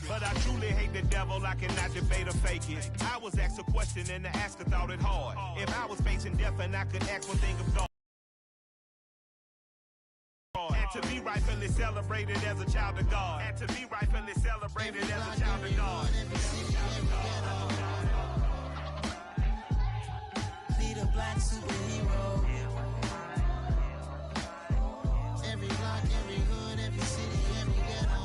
But I truly hate the devil, I cannot debate or fake it. I was asked a question and the asker thought it hard. If I was facing death and I could ask one thing of God. And to be rightfully celebrated as a child of God. And to be rightfully celebrated as a child of God. Be the black superhero. Every block, every hood, every city, every ghetto.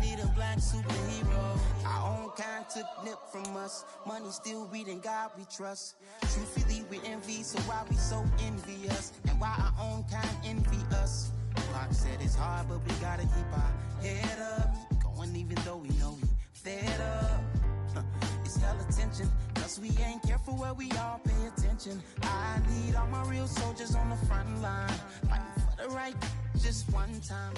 Be the black superhero. Our own kind took nip from us. Money still reading God we trust. Truthfully we envy, so why we so envious? And why our own kind envy us? Pac said it's hard, but we gotta keep our head up. Going even though we know we fed up. It's hella tension, cause we ain't careful where we all pay attention. I need all my real soldiers on the front line, fighting for the right just one time.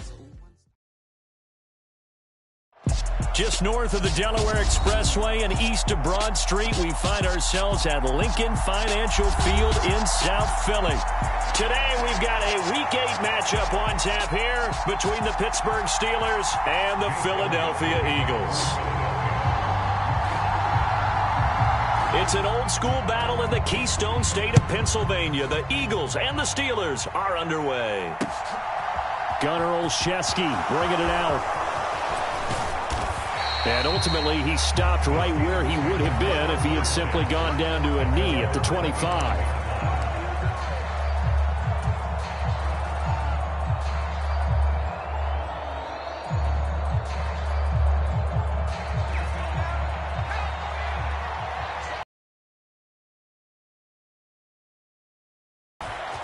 Just north of the Delaware Expressway and east of Broad Street, we find ourselves at Lincoln Financial Field in South Philly. Today, we've got a Week 8 matchup on tap here between the Pittsburgh Steelers and the Philadelphia Eagles. It's an old-school battle in the Keystone State of Pennsylvania. The Eagles and the Steelers are underway. Gunnar Olszewski bringing it out. And ultimately, he stopped right where he would have been if he had simply gone down to a knee at the 25.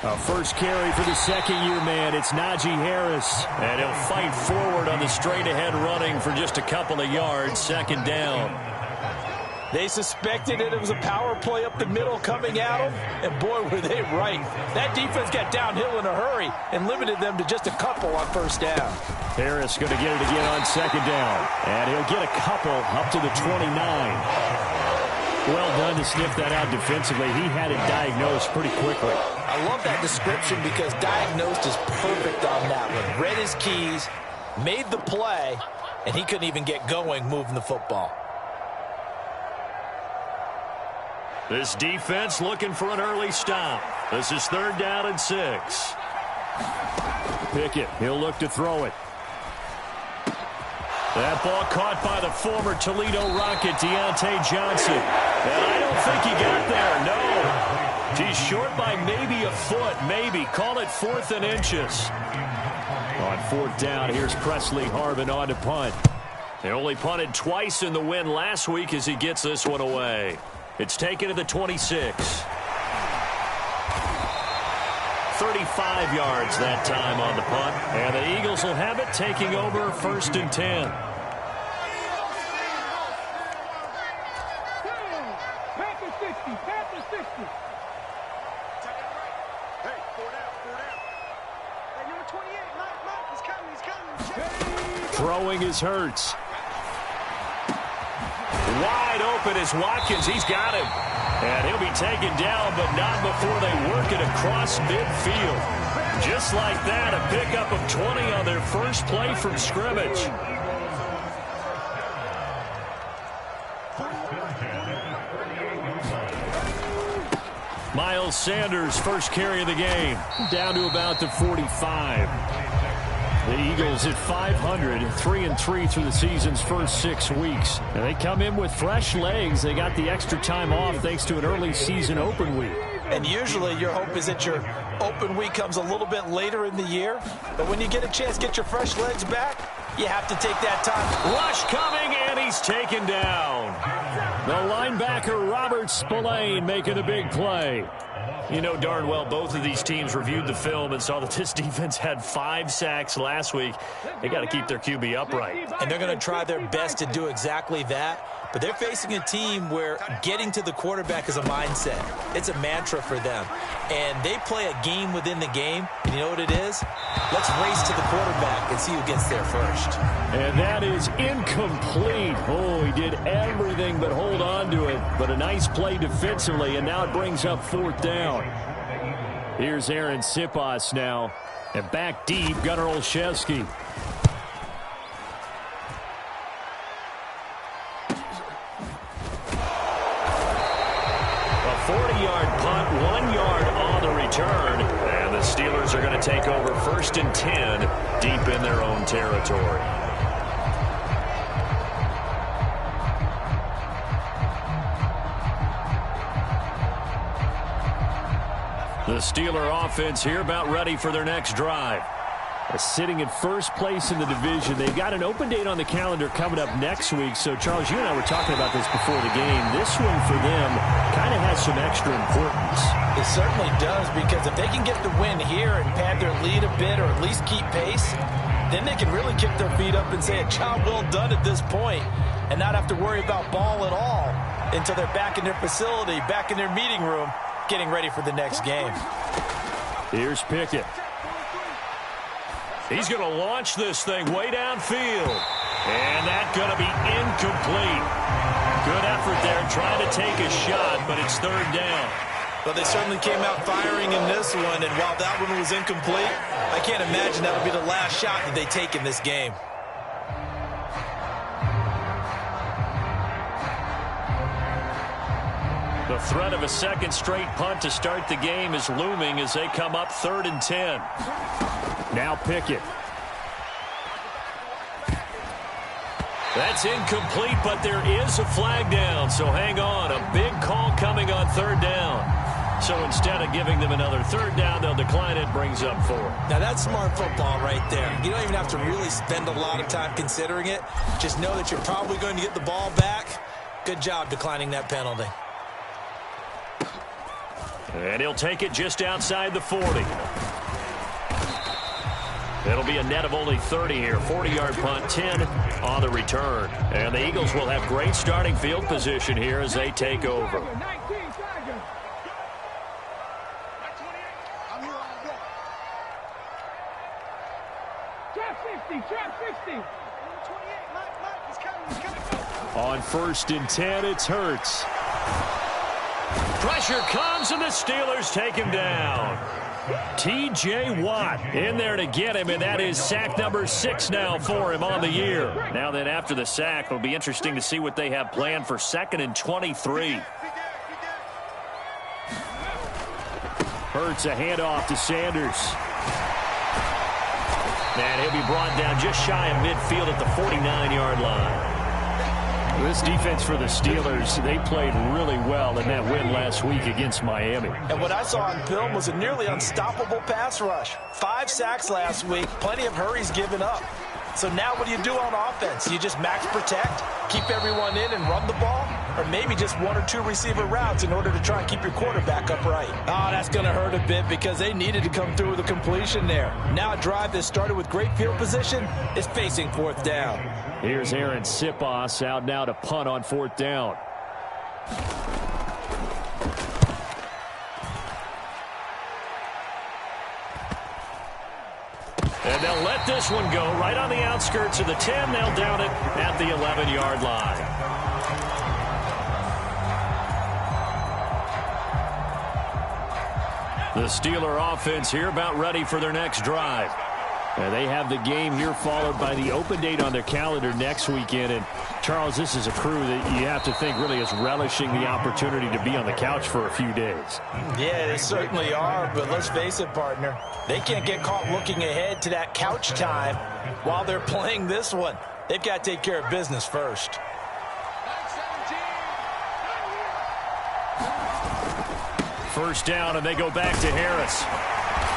A first carry for the second-year man. It's Najee Harris. And he'll fight forward on the straight-ahead running for just a couple of yards. Second down. They suspected it was a power play up the middle coming at them, and boy, were they right. That defense got downhill in a hurry and limited them to just a couple on first down. Harris going to get it again on second down. And he'll get a couple up to the 29. Well done to sniff that out defensively. He had it diagnosed pretty quickly. I love that description because diagnosed is perfect on that one. Read his keys, made the play, and he couldn't even get going moving the football. This defense looking for an early stop. This is 3rd down and 6. Pickett, he'll look to throw it. That ball caught by the former Toledo Rocket, Deontay Johnson. And I don't think he got there, no. He's short by maybe a foot, maybe. Call it 4th and inches. On 4th down, here's Presley Harvin on to punt. They only punted twice in the win last week as he gets this one away. It's taken to the 26. 35 yards that time on the punt. And the Eagles will have it, taking over 1st and 10. Throwing is Hurts. Wide open is Watkins. He's got him. And he'll be taken down, but not before they work it across midfield. Just like that, a pickup of 20 on their first play from scrimmage. Miles Sanders, first carry of the game, down to about the 45. The Eagles at 500, 3-3 through the season's first 6 weeks. And they come in with fresh legs. They got the extra time off thanks to an early season open week. And usually your hope is that your open week comes a little bit later in the year. But when you get a chance to get your fresh legs back, you have to take that time. Rush coming, and he's taken down. The linebacker, Robert Spillane, making a big play. You know darn well both of these teams reviewed the film and saw that this defense had 5 sacks last week. They got to keep their QB upright. And they're going to try their best to do exactly that. But they're facing a team where getting to the quarterback is a mindset. It's a mantra for them. And they play a game within the game. And you know what it is? Let's race to the quarterback and see who gets there first. And that is incomplete. Oh, he did everything but hold on to it. But a nice play defensively, and now it brings up 4th down. Here's Aaron Siposs now. And back deep, Gunnar Olszewski. return. And the Steelers are going to take over 1st and 10 deep in their own territory. The Steeler offense here about ready for their next drive. Sitting in first place in the division. They've got an open date on the calendar coming up next week. So, Charles, you and I were talking about this before the game. This one for them kind of has some extra importance. It certainly does, because if they can get the win here and pad their lead a bit, or at least keep pace, then they can really kick their feet up and say a job well done at this point and not have to worry about ball at all until they're back in their facility, back in their meeting room, getting ready for the next game. Here's Pickett. He's going to launch this thing way downfield. And that's going to be incomplete. Good effort there trying to take a shot, but it's 3rd down. Well, they certainly came out firing in this one, and while that one was incomplete, I can't imagine that would be the last shot that they take in this game. The threat of a second straight punt to start the game is looming as they come up 3rd and 10. Now Pickett. That's incomplete, but there is a flag down, so hang on. A big call coming on 3rd down. So instead of giving them another 3rd down, they'll decline it, brings up 4. Now that's smart football right there. You don't even have to really spend a lot of time considering it. Just know that you're probably going to get the ball back. Good job declining that penalty. And he'll take it just outside the 40. It'll be a net of only 30 here. 40-yard punt, 10 on the return. And the Eagles will have great starting field position here as they take over. On 1st and 10, it's Hurts. Pressure comes, and the Steelers take him down. T.J. Watt in there to get him, and that is sack number 6 now for him on the year. Now then, after the sack, it'll be interesting to see what they have planned for 2nd and 23. Hurts a handoff to Sanders. And he'll be brought down just shy of midfield at the 49-yard line. This defense for the Steelers, they played really well in that win last week against Miami. And what I saw on film was a nearly unstoppable pass rush. 5 sacks last week, plenty of hurries given up. So now what do you do on offense? You just max protect, keep everyone in and run the ball, or maybe just 1 or 2 receiver routes in order to try and keep your quarterback upright? Oh, that's going to hurt a bit because they needed to come through with a completion there. Now a drive that started with great field position is facing 4th down. Here's Aaron Sipos out now to punt on 4th down. And they'll let this one go right on the outskirts of the 10. They'll down it at the 11-yard line. The Steeler offense here about ready for their next drive. And they have the game here followed by the open date on their calendar next weekend. And, Charles, this is a crew that you have to think really is relishing the opportunity to be on the couch for a few days. Yeah, they certainly are, but let's face it, partner. They can't get caught looking ahead to that couch time while they're playing this one. They've got to take care of business first. First down, and they go back to Harris.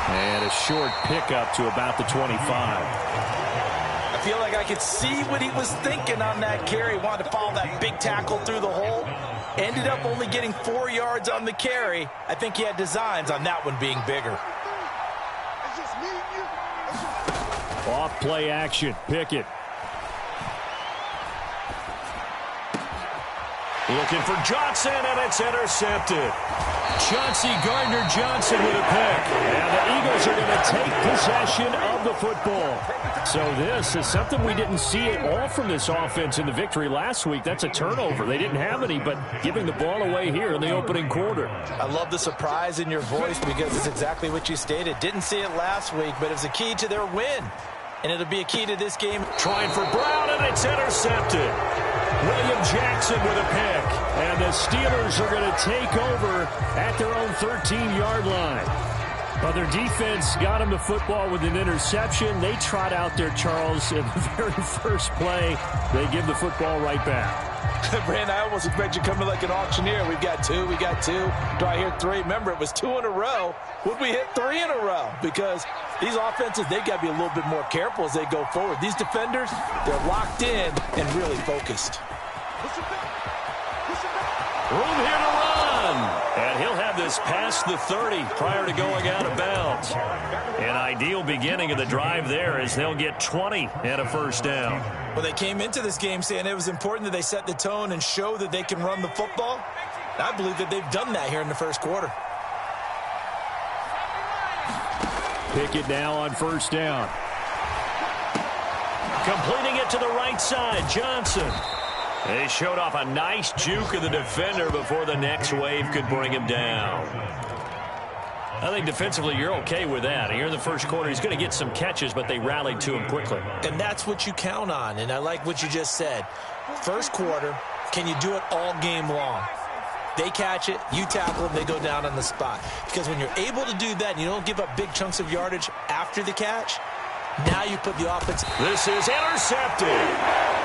And a short pickup to about the 25. I feel like I could see what he was thinking on that carry. Wanted to follow that big tackle through the hole. Ended up only getting 4 yards on the carry. I think he had designs on that one being bigger. Off play action. Pickett. Looking for Johnson, and it's intercepted. Chauncey Gardner-Johnson with a pick. And the Eagles are going to take possession of the football. So this is something we didn't see at all from this offense in the victory last week. That's a turnover. They didn't have any, but giving the ball away here in the opening quarter. I love the surprise in your voice because it's exactly what you stated. Didn't see it last week, but it was a key to their win. And it'll be a key to this game. Trying for Brown, and it's intercepted. William Jackson with a pick. And the Steelers are going to take over at their own 13-yard line. Well, their defense got him the football with an interception. They trot out there, Charles, in the very first play. They give the football right back. Brand, I almost expect you coming like an auctioneer. We've got two. Do I hear three? Remember, it was 2 in a row. Would we hit 3 in a row? Because these offenses, they've got to be a little bit more careful as they go forward. These defenders, they're locked in and really focused. Room here to run. And he'll have this past the 30 prior to going out of bounds. An ideal beginning of the drive there as they'll get 20 and a first down. Well, they came into this game saying it was important that they set the tone and show that they can run the football. I believe that they've done that here in the first quarter. Pick it now on first down. Completing it to the right side, Johnson. They showed off a nice juke of the defender before the next wave could bring him down. I think defensively you're okay with that. Here in the first quarter, he's going to get some catches, but they rallied to him quickly. And that's what you count on, and I like what you just said. First quarter, can you do it all game long? They catch it, you tackle them, they go down on the spot. Because when you're able to do that and you don't give up big chunks of yardage after the catch, now you put the offense. This is intercepted.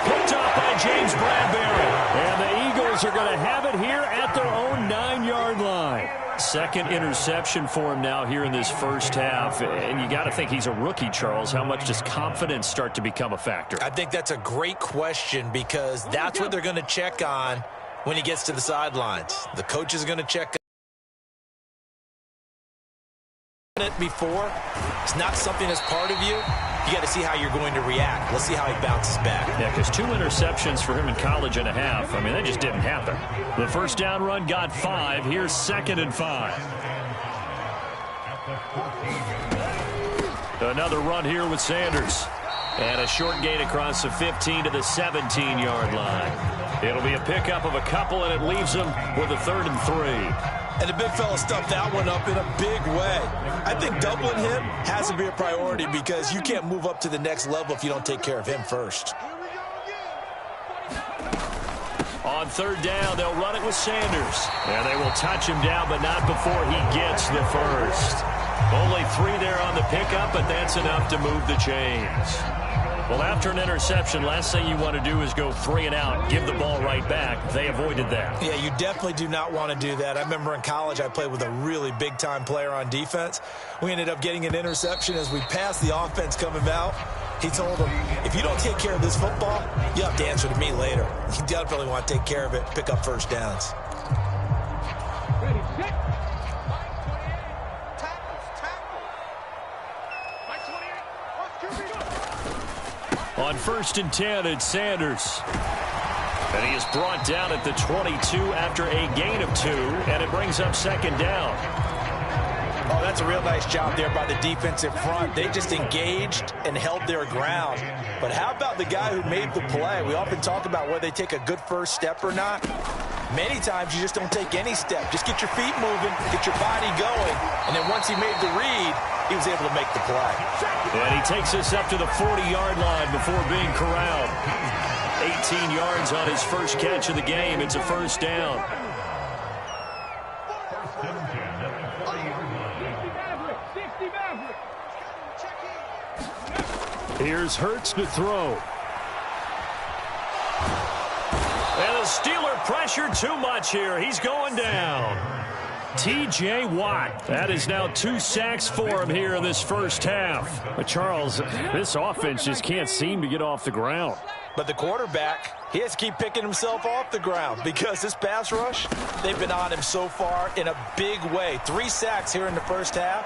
Picked up by James Bradbury. And the Eagles are going to have it here at their own 9-yard line. Second interception for him now here in this first half. And you got to think he's a rookie, Charles. How much does confidence start to become a factor? I think that's a great question because that's what they're going to check on when he gets to the sidelines. The coach is going to check it before. It's not something that's part of you. You got to see how you're going to react. Let's see how he bounces back. Yeah, because 2 interceptions for him in college and a half. I mean, that just didn't happen. The first down run got 5. Here's 2nd and 5. Another run here with Sanders. And a short gain across the 15 to the 17-yard line. It'll be a pickup of a couple, and it leaves them with a 3rd and 3. And the big fella stuffed that one up in a big way. I think doubling him has to be a priority because you can't move up to the next level if you don't take care of him first. On 3rd down, they'll run it with Sanders. And they will touch him down, but not before he gets the first. Only 3 there on the pickup, but that's enough to move the chains. Well, after an interception, last thing you want to do is go 3 and out, give the ball right back. They avoided that. Yeah, you definitely do not want to do that. I remember in college I played with a really big-time player on defense. We ended up getting an interception as we passed the offense coming out. He told him, if you don't take care of this football, you have to answer to me later. You definitely want to take care of it, pick up first downs. Ready, set. On 1st and 10, it's Sanders. And he is brought down at the 22 after a gain of 2, and it brings up 2nd down. Oh, that's a real nice job there by the defensive front. They just engaged and held their ground. But how about the guy who made the play? We often talk about whether they take a good first step or not. Many times you just don't take any step. Just get your feet moving, get your body going, and then once he made the read, he was able to make the play. And he takes us up to the 40-yard line before being corralled. 18 yards on his first catch of the game. It's a first down. Here's Hurts to throw. And the Steeler pressure too much here. He's going down. T.J. Watt. That is now 2 sacks for him here in this first half. But, Charles, this offense just can't seem to get off the ground. But the quarterback, he has to keep picking himself off the ground because this pass rush, they've been on him so far in a big way. 3 sacks here in the first half.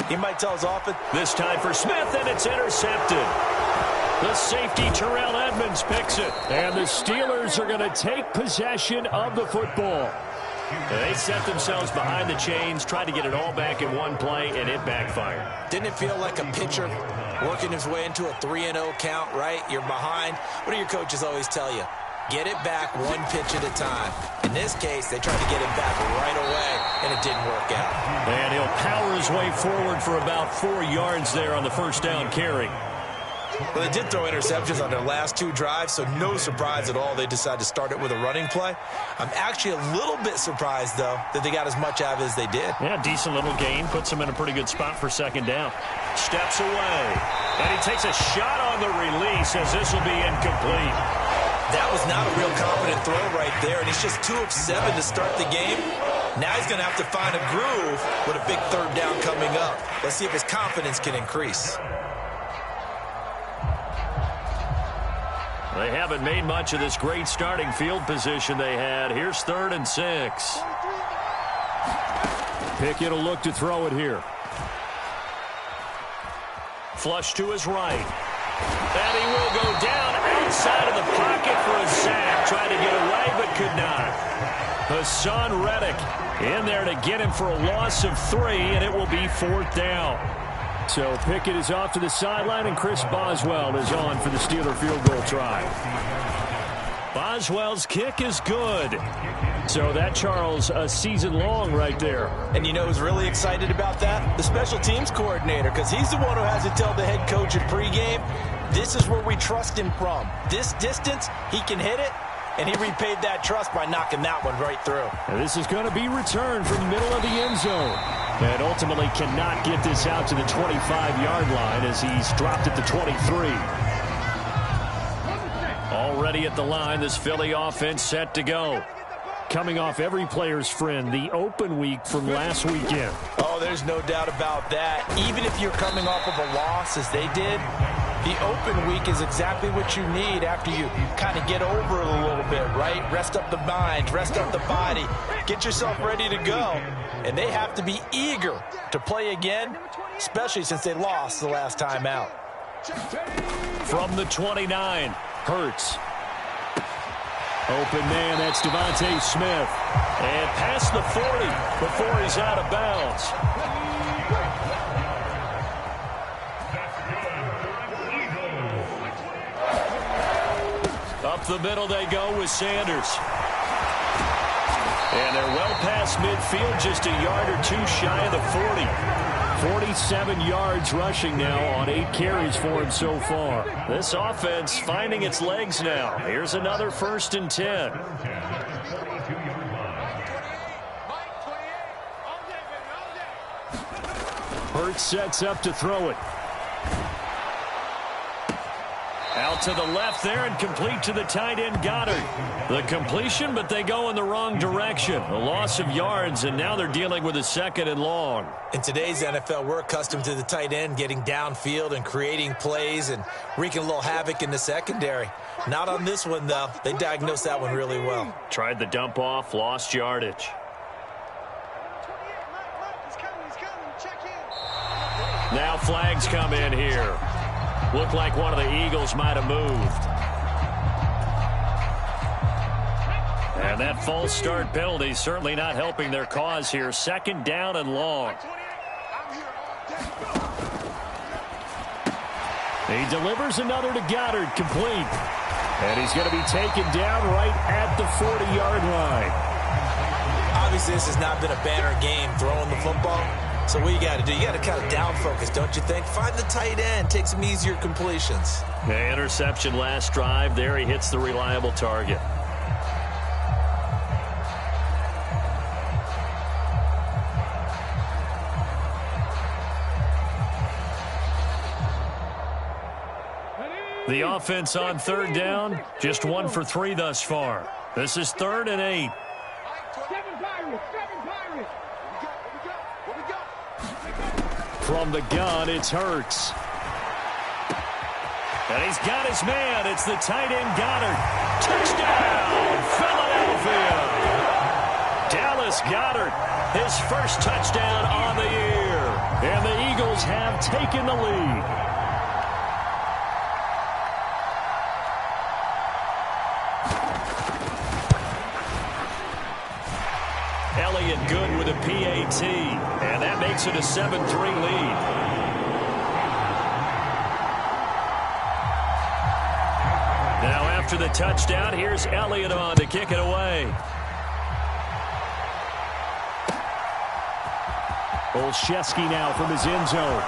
He might tell his offense. This time for Smith, and it's intercepted. The safety, Terrell Edmonds, picks it. And the Steelers are going to take possession of the football. They set themselves behind the chains, tried to get it all back in one play, and it backfired. Didn't it feel like a pitcher working his way into a 3-0 count, right? You're behind. What do your coaches always tell you? Get it back 1 pitch at a time. In this case, they tried to get it back right away, and it didn't work out. And he'll power his way forward for about 4 yards there on the first down carry. Well, they did throw interceptions on their last 2 drives, so no surprise at all they decided to start it with a running play. I'm actually a little bit surprised, though, that they got as much out of it as they did. Yeah, decent little gain. Puts them in a pretty good spot for second down. Steps away. And he takes a shot on the release as this will be incomplete. That was not a real confident throw right there, and he's just 2 of 7 to start the game. Now he's going to have to find a groove with a big third down coming up. Let's see if his confidence can increase. They haven't made much of this great starting field position they had. Here's 3rd and 6. Pickett will look to throw it here. Flush to his right. And he will go down outside of the pocket for a sack. Tried to get away, but could not. Hassan Reddick in there to get him for a loss of 3, and it will be 4th down. So Pickett is off to the sideline, and Chris Boswell is on for the Steeler field goal try. Boswell's kick is good. So that, Charles, a season long right there. And you know who's really excited about that? The special teams coordinator, because he's the one who has to tell the head coach at pregame, this is where we trust him from. This distance, he can hit it, and he repaid that trust by knocking that one right through. And this is going to be returned from the middle of the end zone. And ultimately cannot get this out to the 25-yard line as he's dropped at the 23. Already at the line, this Philly offense set to go. Coming off every player's friend, the open week from last weekend. Oh, there's no doubt about that. Even if you're coming off of a loss as they did, the open week is exactly what you need after you kind of get over it a little bit, right? Rest up the mind, rest up the body, get yourself ready to go. And they have to be eager to play again, especially since they lost the last time out. From the 29, Hurts. Open man, that's Devontae Smith. And past the 40 before he's out of bounds. Up the middle they go with Sanders. And they're well past midfield, just a yard or 2 shy of the 40. 47 yards rushing now on 8 carries for him so far. This offense finding its legs now. Here's another 1st and 10. Hurts sets up to throw it. Out to the left there and complete to the tight end Goddard. The completion, but they go in the wrong direction. A loss of yards, and now they're dealing with a 2nd and long. In today's NFL, we're accustomed to the tight end getting downfield and creating plays and wreaking a little havoc in the secondary. Not on this one, though. They diagnosed that one really well. Tried the dump off, lost yardage. Now flags come in here. Looked like one of the Eagles might have moved. And that false start penalty certainly not helping their cause here. 2nd down and long. He delivers another to Goddard, complete. And he's going to be taken down right at the 40-yard line. Obviously, this has not been a banner game throwing the football. So what you got to do, you got to kind of down focus, don't you think? Find the tight end, take some easier completions. The interception last drive. There he hits the reliable target. The offense on 3rd down, just 1 for 3 thus far. This is 3rd and 8. From the gun, it's Hurts. And he's got his man. It's the tight end Goddard. Touchdown, Philadelphia. Dallas Goddard, his first touchdown on the year. And the Eagles have taken the lead. Elliott good with a PAT, and that makes it a 7-3 lead. Now after the touchdown, here's Elliott on to kick it away. Olszewski now from his end zone.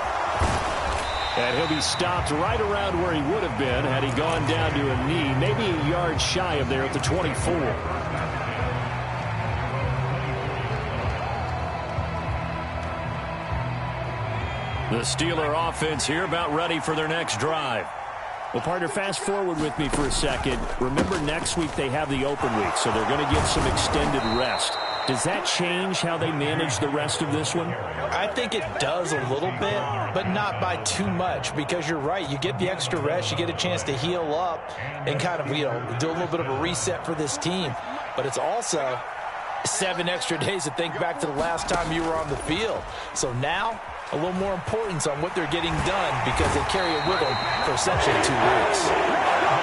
And he'll be stopped right around where he would have been had he gone down to a knee, maybe a yard shy of there at the 24. The Steeler offense here about ready for their next drive. Well, partner, fast forward with me for a second. Remember, next week they have the open week, so they're going to get some extended rest. Does that change how they manage the rest of this one? I think it does a little bit, but not by too much, because you're right. You get the extra rest. You get a chance to heal up and kind of, do a little bit of a reset for this team. But it's also 7 extra days to think back to the last time you were on the field. So now, a little more importance on what they're getting done because they carry it with them for essentially 2 weeks.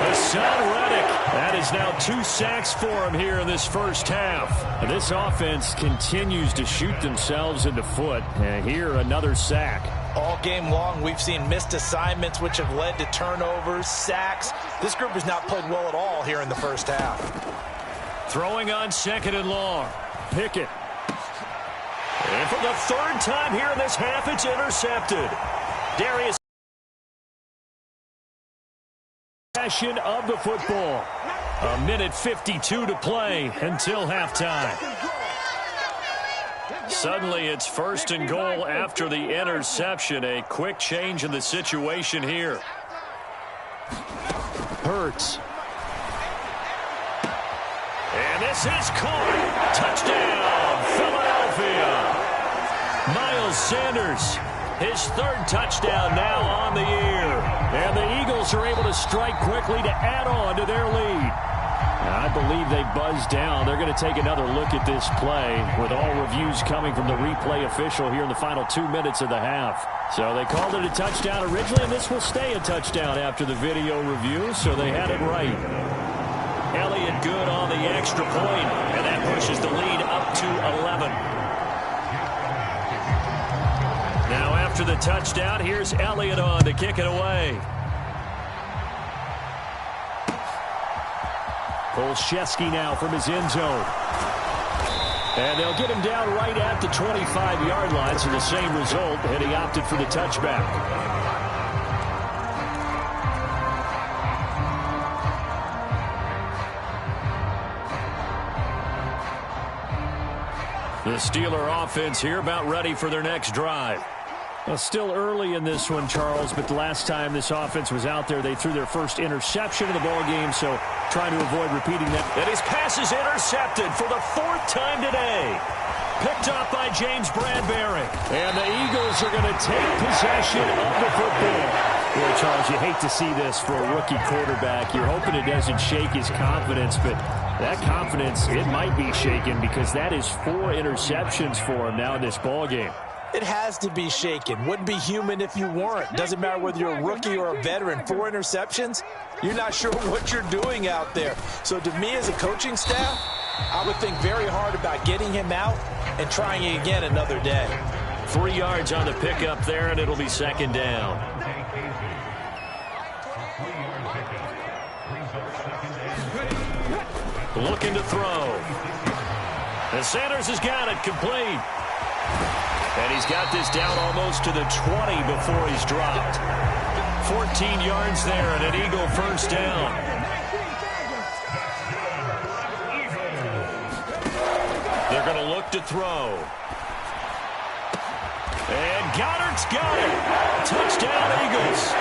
Hassan Reddick, that is now 2 sacks for him here in this first half. And this offense continues to shoot themselves in the foot. And here, another sack. All game long, we've seen missed assignments, which have led to turnovers, sacks. This group has not played well at all here in the first half. Throwing on 2nd and long. Pickett. And for the 3rd time here in this half, it's intercepted. Darius possession of the football. 1:52 to play until halftime. Suddenly it's 1st and goal after the interception. A quick change in the situation here. Hurts. And this is caught. Touchdown, Philadelphia. Miles Sanders, his 3rd touchdown now on the year. And the Eagles are able to strike quickly to add on to their lead. I believe they buzzed down. They're going to take another look at this play with all reviews coming from the replay official here in the final 2 minutes of the half. So they called it a touchdown originally, and this will stay a touchdown after the video review, so they had it right. Elliott good on the extra point, and that pushes the lead up to 11. Now after the touchdown, here's Elliott on to kick it away. Olszewski now from his end zone. And they'll get him down right at the 25-yard line, so the same result, and he opted for the touchback. The Steeler offense here about ready for their next drive. Well, still early in this one, Charles, but the last time this offense was out there, they threw their first interception of the ball game, so trying to avoid repeating that. And his pass is intercepted for the 4th time today. Picked up by James Bradbury. And the Eagles are going to take possession of the football. Boy, Charles, you hate to see this for a rookie quarterback. You're hoping it doesn't shake his confidence, but that confidence, it might be shaken because that is 4 interceptions for him now in this ball game. It has to be shaken. Wouldn't be human if you weren't. Doesn't matter whether you're a rookie or a veteran. 4 interceptions, you're not sure what you're doing out there. So to me as a coaching staff, I would think very hard about getting him out and trying it again another day. 3 yards on the pickup there, and it'll be 2nd down. Looking to throw. And Sanders has got it complete. And he's got this down almost to the 20 before he's dropped. 14 yards there and an Eagle first down. They're going to look to throw. And Goddard's got it. Touchdown, Eagles.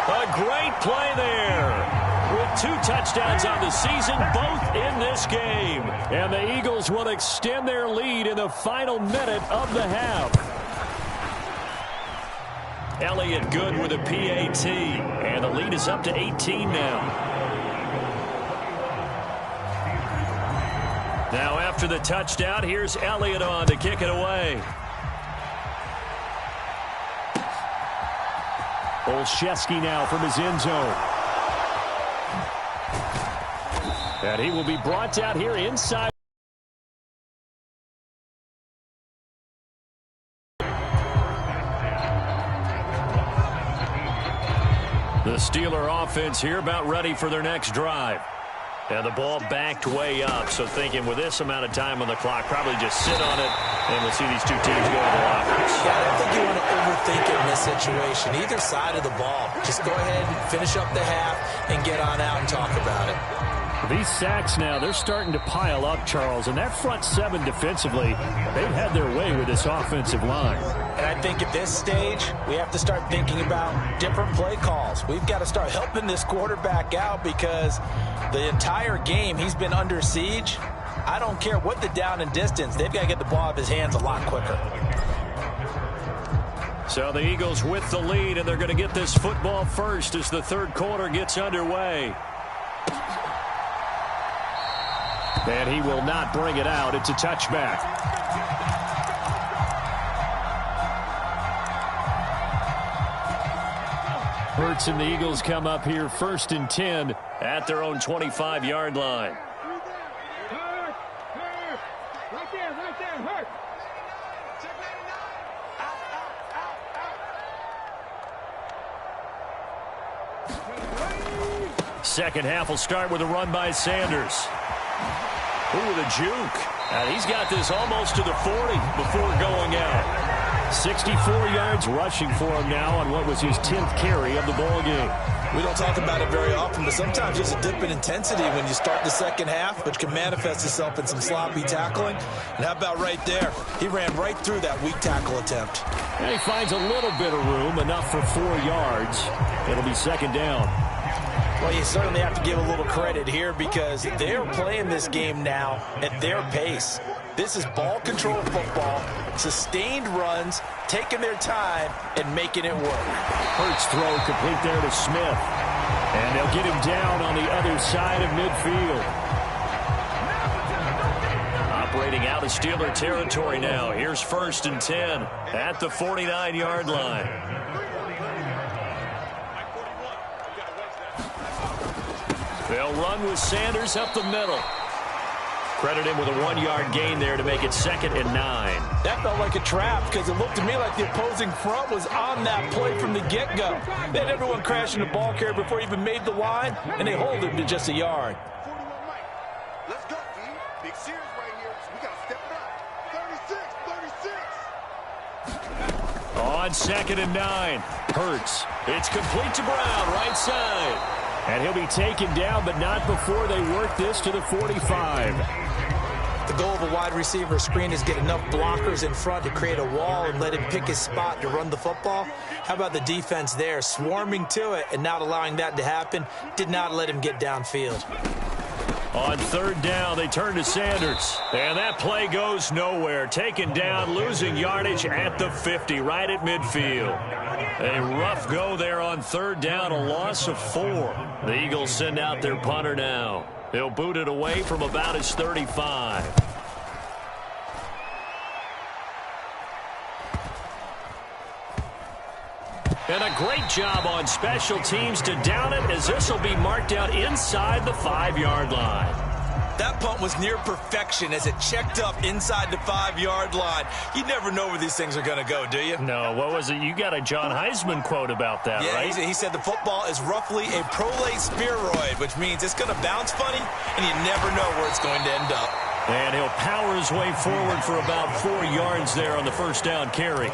A great play there. With 2 touchdowns on the season, both in this game. And the Eagles will extend their lead in the final minute of the half. Elliott good with a PAT. And the lead is up to 18 now. Now after the touchdown, here's Elliott on to kick it away. Olszewski now from his end zone. And he will be brought down here inside. The Steeler offense here about ready for their next drive. And the ball backed way up, so thinking with this amount of time on the clock, probably just sit on it, and we'll see these two teams go to the lockers. Yeah, I don't think you want to overthink it in this situation. Either side of the ball. Just go ahead and finish up the half and get on out and talk about it. These sacks now, they're starting to pile up, Charles, and that front seven defensively, they've had their way with this offensive line. And I think at this stage, we have to start thinking about different play calls. We've got to start helping this quarterback out because the entire game he's been under siege. I don't care what the down and distance. They've got to get the ball out of his hands a lot quicker. So the Eagles with the lead, and they're going to get this football first as the third quarter gets underway. And he will not bring it out. It's a touchback. Hurts and the Eagles come up here 1st and 10 at their own 25-yard line. Second half will start with a run by Sanders. Ooh, the juke. And he's got this almost to the 40 before going out. 64 yards rushing for him now on what was his 10th carry of the ball game. We don't talk about it very often, but sometimes there's a dip in intensity when you start the second half, which can manifest itself in some sloppy tackling. And how about right there? He ran right through that weak tackle attempt. And he finds a little bit of room, enough for 4 yards. It'll be second down. Well, you certainly have to give a little credit here because they're playing this game now at their pace. This is ball control football, sustained runs, taking their time, and making it work. Hurts throw complete there to Smith. And they'll get him down on the other side of midfield. Operating out of Steeler territory now. Here's 1st and 10 at the 49-yard line. They'll run with Sanders up the middle. Credit him with a 1-yard gain there to make it 2nd and 9. That felt like a trap because it looked to me like the opposing front was on that play from the get-go. They had everyone crashing the ball carrier before he even made the line, and they hold him to just a yard. 41 Mike. Let's go, team. Big series right here, so we got to step it up. 36. On 2nd and 9. Hurts. It's complete to Brown, right side. And he'll be taken down, but not before they work this to the 45. The goal of a wide receiver screen is get enough blockers in front to create a wall and let him pick his spot to run the football. How about the defense there, swarming to it and not allowing that to happen? Did not let him get downfield. On 3rd down, they turn to Sanders. And that play goes nowhere. Taken down, losing yardage at the 50, right at midfield. A rough go there on 3rd down, a loss of 4. The Eagles send out their punter now. He'll boot it away from about his 35. And a great job on special teams to down it, as this will be marked out inside the 5-yard line. That punt was near perfection as it checked up inside the 5-yard line. You never know where these things are going to go, do you? No, what was it? You got a John Heisman quote about that, yeah, right? He said the football is roughly a prolate spheroid, which means it's going to bounce funny, and you never know where it's going to end up. And he'll power his way forward for about 4 yards there on the 1st down carry.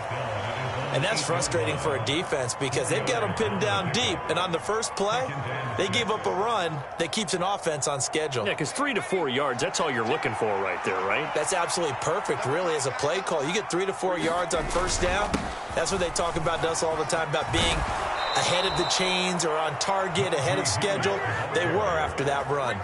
And that's frustrating for a defense because they've got them pinned down deep. And on the first play, they gave up a run that keeps an offense on schedule. Yeah, because 3 to 4 yards, that's all you're looking for right there, right? That's absolutely perfect, really, as a play call. You get 3 to 4 yards on 1st down. That's what they talk about to us all the time, about being ahead of the chains or on target, ahead of schedule. They were after that run.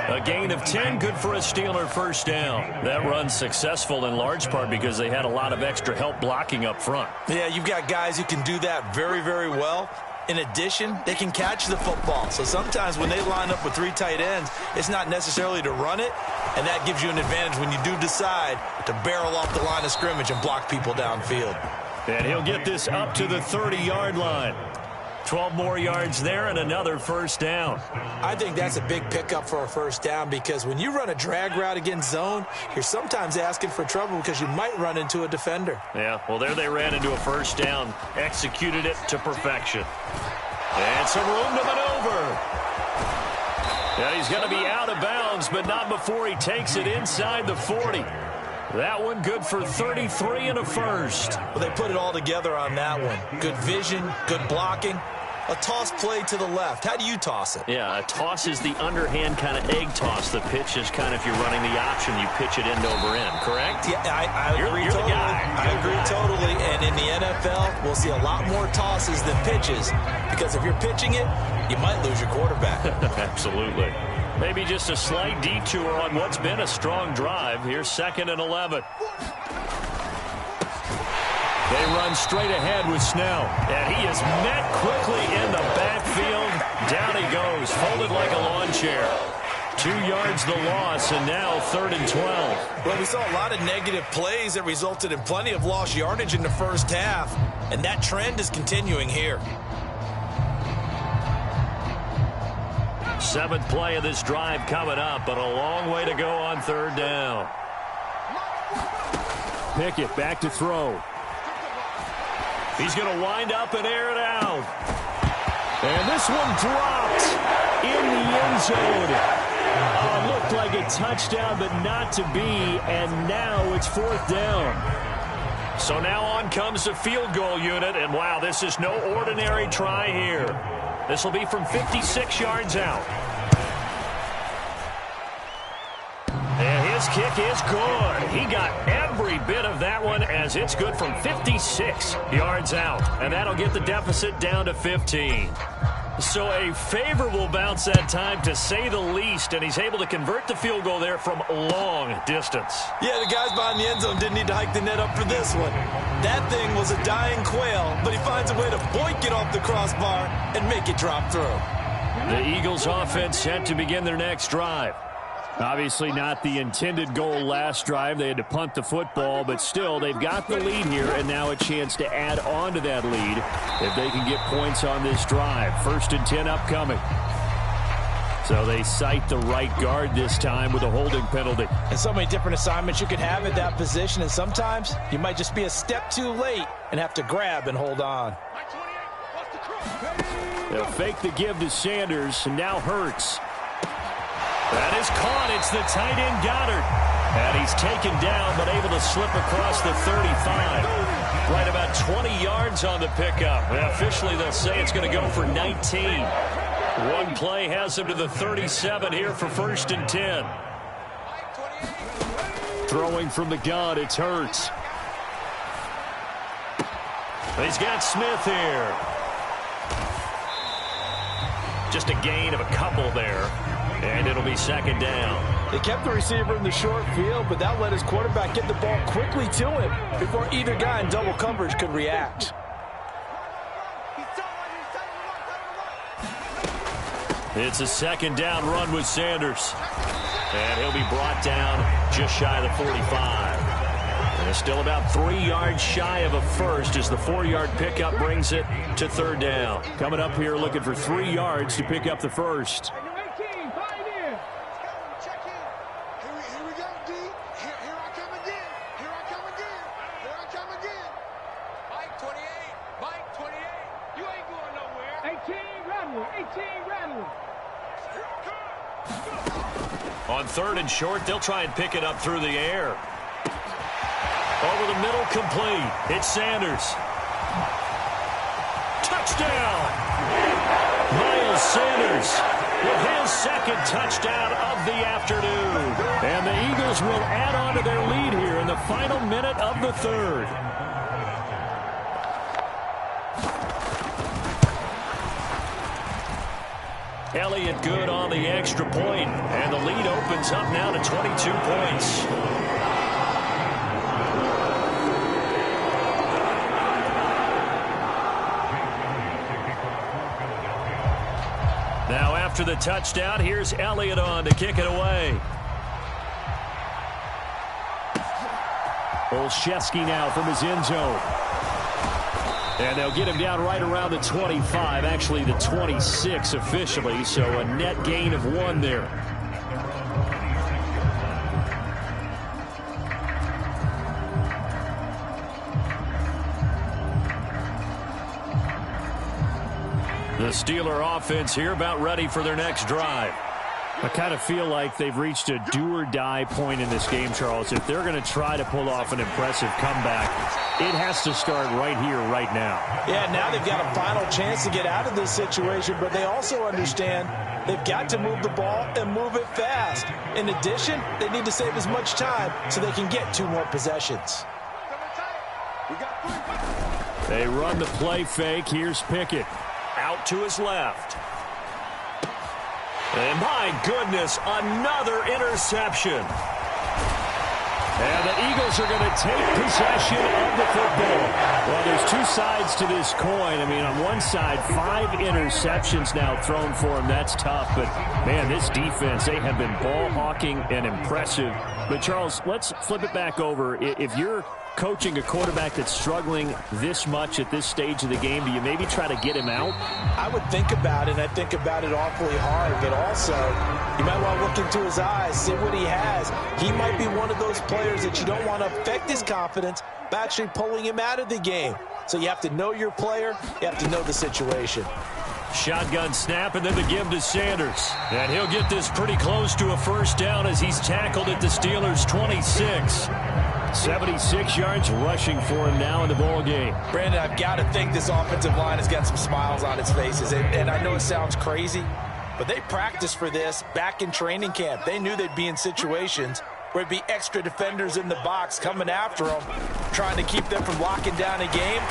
A gain of 10, good for a Steeler 1st down. That run's successful in large part because they had a lot of extra help blocking up front. Yeah, you've got guys who can do that very, very well. In addition, they can catch the football. So sometimes when they line up with 3 tight ends, it's not necessarily to run it, and that gives you an advantage when you do decide to barrel off the line of scrimmage and block people downfield. And he'll get this up to the 30-yard line. 12 more yards there and another 1st down. I think that's a big pickup for a 1st down because when you run a drag route against zone, you're sometimes asking for trouble because you might run into a defender. Yeah, well, there they ran into a 1st down, executed it to perfection. And some room to maneuver. Yeah, he's going to be out of bounds, but not before he takes it inside the 40. That one good for 33 and a first. Well, they put it all together on that one. Good vision, good blocking. A toss play to the left. How do you toss it? Yeah, a toss is the underhand kind of egg toss. The pitch is kind of, if you're running the option, you pitch it end over end, correct? Yeah, I agree totally. I agree totally. And in the NFL, we'll see a lot more tosses than pitches. Because if you're pitching it, you might lose your quarterback. Absolutely. Maybe just a slight detour on what's been a strong drive. Here's 2nd and 11. They run straight ahead with Snell. And he is met quickly in the backfield. Down he goes, folded like a lawn chair. 2 yards the loss, and now 3rd and 12. Well, we saw a lot of negative plays that resulted in plenty of lost yardage in the first half. And that trend is continuing here. 7th play of this drive coming up, but a long way to go on 3rd down. Pickett back to throw. He's going to wind up and air it out. And this one dropped in the end zone. Looked like a touchdown, but not to be. And now it's 4th down. So now on comes the field goal unit. And wow, this is no ordinary try here. This will be from 56 yards out. And his kick is good. He got every bit of that one as it's good from 56 yards out. And that'll get the deficit down to 15. So a favorable bounce that time, to say the least, and he's able to convert the field goal there from long distance. Yeah, the guys behind the end zone didn't need to hike the net up for this one. That thing was a dying quail, but he finds a way to boink it off the crossbar and make it drop through. The Eagles offense set to begin their next drive. Obviously not the intended goal last drive. They had to punt the football, but still, they've got the lead here, and now a chance to add on to that lead if they can get points on this drive. 1st and 10 upcoming. So they cite the right guard this time with a holding penalty. And so many different assignments you could have at that position, and sometimes you might just be a step too late and have to grab and hold on. They'll fake the give to Sanders, and now Hurts. That is caught. It's the tight end Goddard. And he's taken down, but able to slip across the 35. Right about 20 yards on the pickup. And officially, they'll say it's going to go for 19. One play has him to the 37 here for 1st and 10. Throwing from the gun, it's Hurts. He's got Smith here. Just a gain of a couple there. And it'll be 2nd down. They kept the receiver in the short field, but that let his quarterback get the ball quickly to him before either guy in double coverage could react. It's a 2nd down run with Sanders. And he'll be brought down just shy of the 45. And it's still about 3 yards shy of a first as the 4-yard pickup brings it to 3rd down. Coming up here looking for 3 yards to pick up the first. On 3rd and short, they'll try and pick it up through the air. Over the middle, complete. It's Sanders. Touchdown! Miles Sanders with his 2nd touchdown of the afternoon. And the Eagles will add on to their lead here in the final minute of the 3rd. Elliott good on the extra point, and the lead opens up now to 22 points. Now after the touchdown, here's Elliott on to kick it away. Olszewski now from his end zone. And they'll get him down right around the 25, actually the 26 officially, so a net gain of 1 there. The Steeler offense here about ready for their next drive. I kind of feel like they've reached a do-or-die point in this game, Charles. If they're going to try to pull off an impressive comeback, it has to start right here, right now. Yeah, now they've got a final chance to get out of this situation, but they also understand they've got to move the ball and move it fast. In addition, they need to save as much time so they can get 2 more possessions. They run the play fake. Here's Pickett. Out to his left. And my goodness, another interception. And the Eagles are going to take possession of the football. Well, there's 2 sides to this coin. I mean, on one side, 5 interceptions now thrown for them. That's tough. But, man, this defense, they have been ball hawking and impressive. But, Charles, let's flip it back over. If you're coaching a quarterback that's struggling this much at this stage of the game, do you maybe try to get him out? I would think about it, and I think about it awfully hard, but also you might want to look into his eyes, see what he has. He might be one of those players that you don't want to affect his confidence by actually pulling him out of the game. So you have to know your player, you have to know the situation. Shotgun snap, and then the give to Sanders. And he'll get this pretty close to a first down as he's tackled at the Steelers' 26. 76 yards rushing for him now in the ball game. Brandon, I've got to think this offensive line has got some smiles on its faces. And I know it sounds crazy, but they practiced for this back in training camp. They knew they'd be in situations where it'd be extra defenders in the box coming after them, trying to keep them from locking down a game.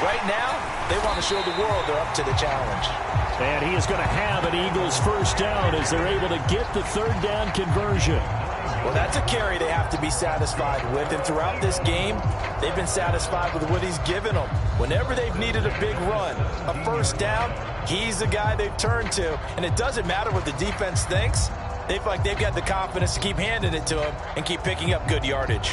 Right now, they want to show the world they're up to the challenge. And he is going to have an Eagles first down as they're able to get the 3rd down conversion. Well, that's a carry they have to be satisfied with, and throughout this game, they've been satisfied with what he's given them. Whenever they've needed a big run, a first down, he's the guy they've turned to, and it doesn't matter what the defense thinks. They feel like they've got the confidence to keep handing it to him and keep picking up good yardage.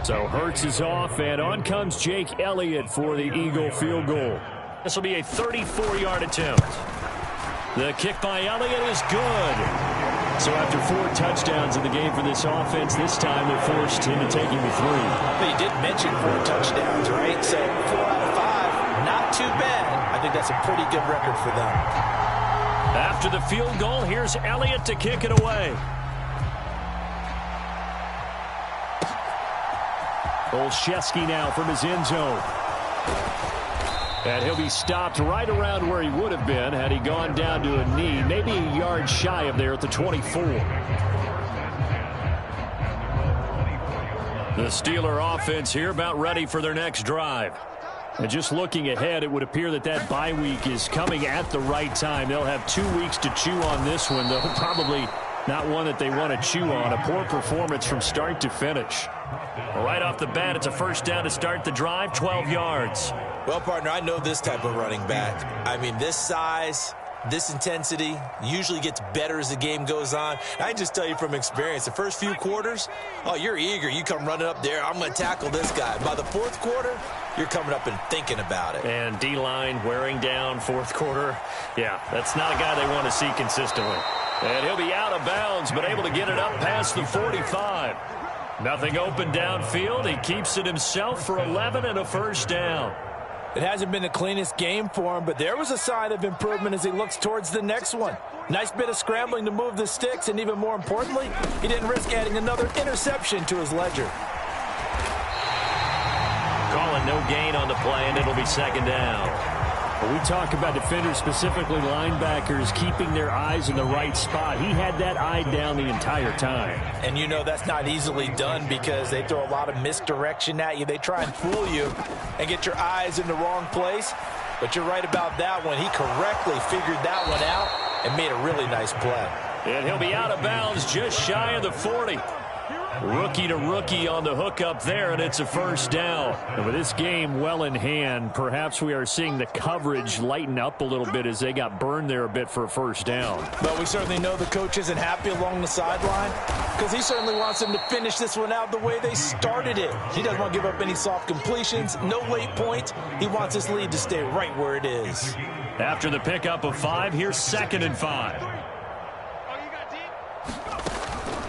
So Hurts is off, and on comes Jake Elliott for the Eagle field goal. This will be a 34-yard attempt. The kick by Elliott is good. So after 4 touchdowns in the game for this offense, this time they're forced into taking the 3. But you did mention 4 touchdowns, right? So 4 out of 5, not too bad. I think that's a pretty good record for them. After the field goal, here's Elliott to kick it away. Olszewski now from his end zone. And he'll be stopped right around where he would have been had he gone down to a knee, maybe a yard shy of there at the 24. The Steeler offense here about ready for their next drive. And just looking ahead, it would appear that that bye week is coming at the right time. They'll have 2 weeks to chew on this one, though probably not one that they want to chew on. A poor performance from start to finish. Right off the bat, it's a first down to start the drive, 12 yards. Well, partner, I know this type of running back. I mean, this size, this intensity usually gets better as the game goes on. I can just tell you from experience, the first few quarters, oh, you're eager. You come running up there, I'm going to tackle this guy. By the 4th quarter, you're coming up and thinking about it. And D-line wearing down 4th quarter. Yeah, that's not a guy they want to see consistently. And he'll be out of bounds, but able to get it up past the 45. Nothing open downfield. He keeps it himself for 11 and a first down. It hasn't been the cleanest game for him, but there was a sign of improvement as he looks towards the next one. Nice bit of scrambling to move the sticks, and even more importantly, he didn't risk adding another interception to his ledger. Calling no gain on the play, and it'll be 2nd down. When we talk about defenders, specifically linebackers, keeping their eyes in the right spot, he had that eye down the entire time. And you know that's not easily done because they throw a lot of misdirection at you. They try and fool you and get your eyes in the wrong place. But you're right about that one. He correctly figured that one out and made a really nice play. And he'll be out of bounds just shy of the 40. Rookie to rookie on the hook up there, and it's a first down. And with this game well in hand, perhaps we are seeing the coverage lighten up a little bit as they got burned there a bit for a first down. But we certainly know the coach isn't happy along the sideline because he certainly wants them to finish this one out the way they started it. He doesn't want to give up any soft completions, no late points. He wants his lead to stay right where it is. After the pickup of 5, here's 2nd and 5.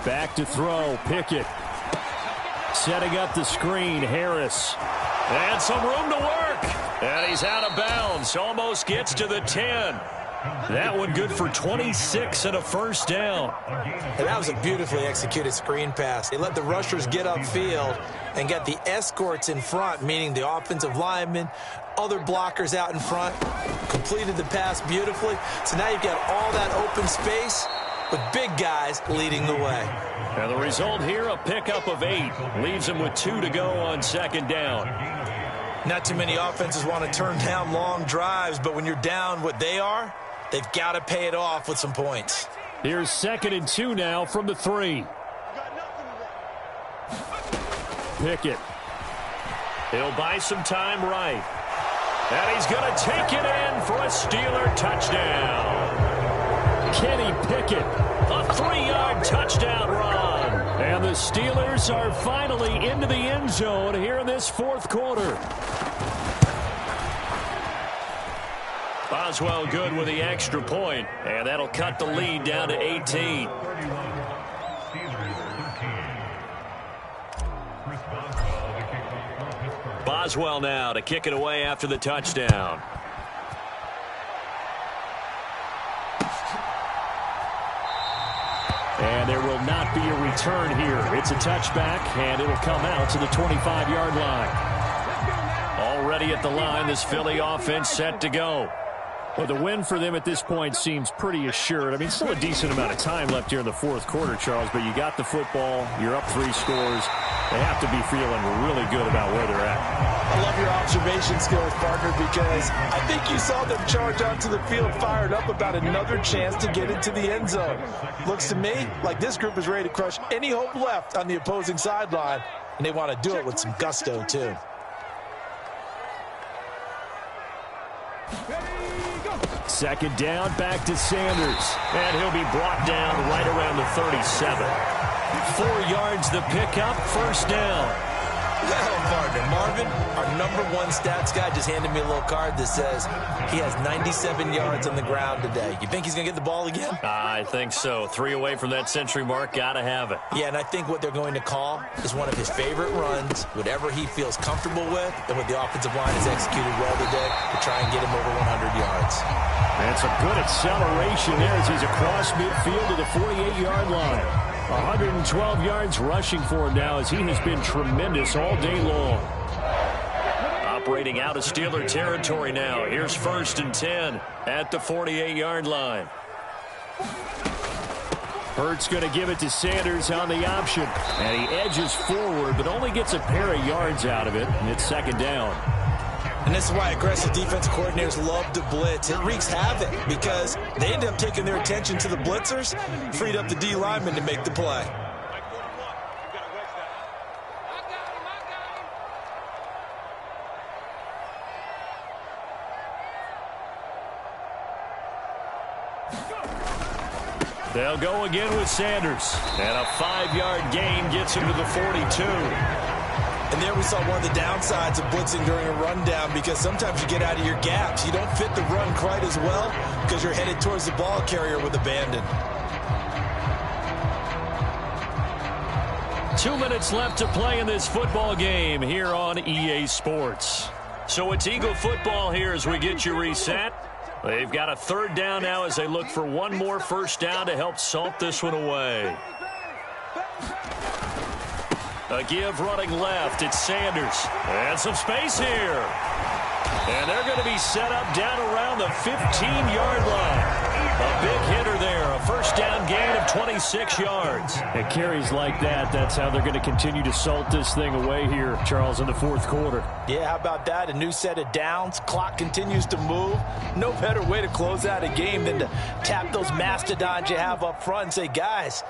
Back to throw, Pickett. Setting up the screen, Harris. And some room to work. And he's out of bounds, almost gets to the 10. That one good for 26 and a first down. And that was a beautifully executed screen pass. They let the rushers get upfield and get the escorts in front, meaning the offensive linemen, other blockers out in front, completed the pass beautifully. So now you've got all that open space with big guys leading the way. And the result here, a pickup of 8. Leaves them with 2 to go on second down. Not too many offenses want to turn down long drives, but when you're down what they are, they've got to pay it off with some points. Here's 2nd and 2 now from the 3. Pickett. He'll buy some time right. And he's going to take it in for a Steeler touchdown. Kenny Pickett, a 3-yard touchdown run. And the Steelers are finally into the end zone here in this fourth quarter. Boswell good with the extra point, and that'll cut the lead down to 18. Boswell now to kick it away after the touchdown. And there will not be a return here. It's a touchback, and it'll come out to the 25-yard line. Already at the line, this Philly offense set to go. Well, the win for them at this point seems pretty assured. I mean, still a decent amount of time left here in the fourth quarter, Charles, but you got the football, you're up 3 scores. They have to be feeling really good about where they're at. I love your observation skills, partner, because I think you saw them charge onto the field fired up about another chance to get into the end zone. Looks to me like this group is ready to crush any hope left on the opposing sideline, and they want to do it with some gusto, too. Second down, back to Sanders. And he'll be brought down right around the 37. 4 yards the pickup, first down. Well, partner, Marvin, our #1 stats guy, just handed me a little card that says he has 97 yards on the ground today. You think he's going to get the ball again? I think so. 3 away from that century mark, got to have it. Yeah, and I think what they're going to call is one of his favorite runs, whatever he feels comfortable with, and what the offensive line has executed well today to try and get him over 100 yards. And some good acceleration there as he's across midfield to the 48-yard line. 112 yards rushing for him now as he has been tremendous all day long. Operating out of Steeler territory now. Here's 1st and 10 at the 48-yard line. Hurts going to give it to Sanders on the option. And he edges forward, but only gets a pair of yards out of it. And it's 2nd down. And this is why aggressive defensive coordinators love to blitz. It wreaks havoc because they end up taking their attention to the blitzers, freed up the D lineman to make the play. They'll go again with Sanders. And a 5-yard gain gets him to the 42. And there we saw one of the downsides of blitzing during a rundown because sometimes you get out of your gaps. You don't fit the run quite as well because you're headed towards the ball carrier with abandon. 2 minutes left to play in this football game here on EA Sports. So it's Eagle football here as we get you reset. They've got a 3rd down now as they look for one more first down to help salt this one away. A give running left. It's Sanders. And some space here. And they're going to be set up down around the 15-yard line. A big hitter there. A first down gain of 26 yards. And carries like that, that's how they're going to continue to salt this thing away here, Charles, in the fourth quarter. Yeah, how about that? A new set of downs. Clock continues to move. No better way to close out a game than to tap those mastodons you have up front and say, guys,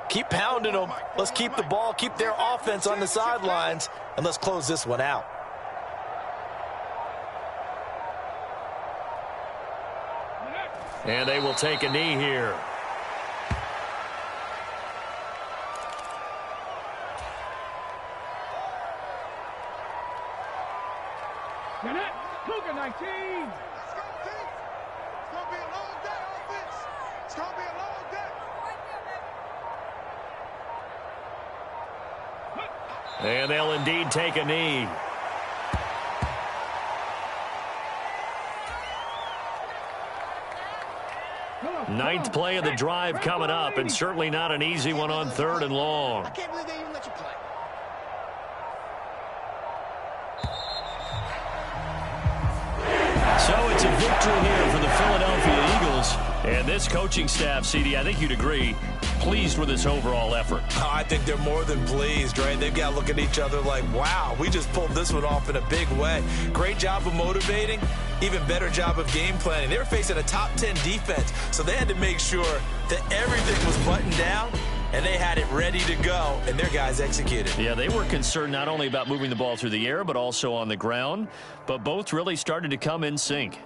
keep pounding them. Let's keep the ball, keep their offense on the sidelines, and let's close this one out. And they will take a knee here. Cougar 19. Let's go, team. It's going to be a long day, offense. It's going to be a long day. And they'll indeed take a knee. Ninth play of the drive coming up, and certainly not an easy one on 3rd and long. I can't believe they even let you play. So it's a victory here for the Philadelphia Eagles. And this coaching staff, CD, I think you'd agree, pleased with this overall effort. Oh, I think they're more than pleased, right? They've got to look at each other like, wow, we just pulled this one off in a big way. Great job of motivating, even better job of game planning. They were facing a top 10 defense, so they had to make sure that everything was buttoned down and they had it ready to go, and their guys executed. Yeah, they were concerned not only about moving the ball through the air, but also on the ground. But both really started to come in sync.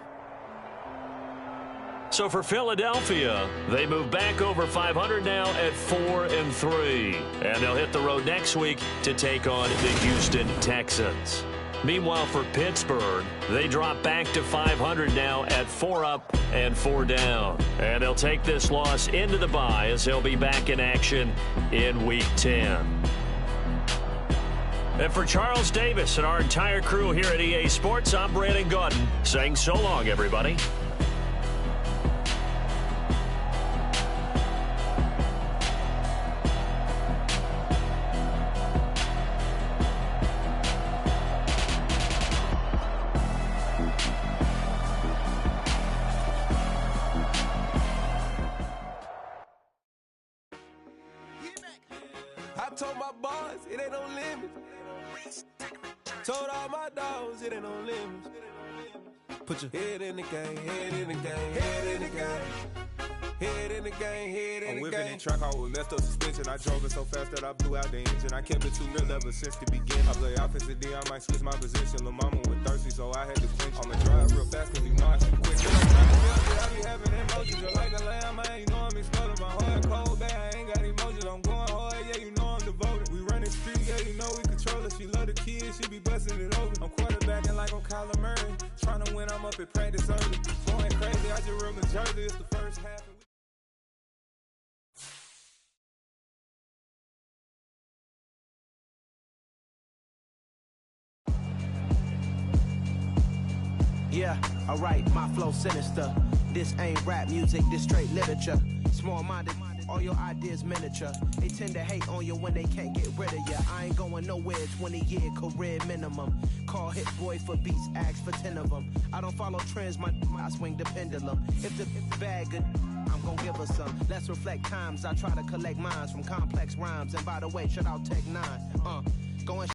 So for Philadelphia, they move back over 500 now at 4-3. And they'll hit the road next week to take on the Houston Texans. Meanwhile, for Pittsburgh, they drop back to 500 now at 4 up and 4 down. And they'll take this loss into the bye as they'll be back in action in Week 10. And for Charles Davis and our entire crew here at EA Sports, I'm Brandon Gaudin saying so long, everybody. I told my boys, it ain't no limits. Told all my dogs, it ain't no limits. Put your head in the game, head in the game, head in the game. Head in the game, head in the game. I'm whipping in track out with messed up suspension. I drove it so fast that I blew out the engine. I kept it too real ever since the beginning. I play offensive D, I might switch my position. Lil' mama was thirsty, so I had to quench. I'ma drive real fast cause you know I should quit. I be having emotions just like a lamb. I ain't know I'm exploding. My heart cold, bad, I ain't got emotions. I'm going hard, yeah, you know I'm devoted. We run the street, yeah, you know we control it. She love the kids, she be busting it over. I'm quarterbacking like I'm Kyler Murray. Trying to win, I'm up at practice early. Going crazy, I just real Jersey. It's the first half. Yeah, alright, my flow sinister. This ain't rap music, this straight literature. Small-minded, all your ideas miniature. They tend to hate on you when they can't get rid of you. I ain't going nowhere, 20-year career minimum. Call Hit Boy for beats, ask for 10 of them. I don't follow trends, I swing the pendulum. If the bag good, I'm gonna give her some. Let's reflect times, I try to collect minds from complex rhymes. And by the way, shout out Tech 9. Going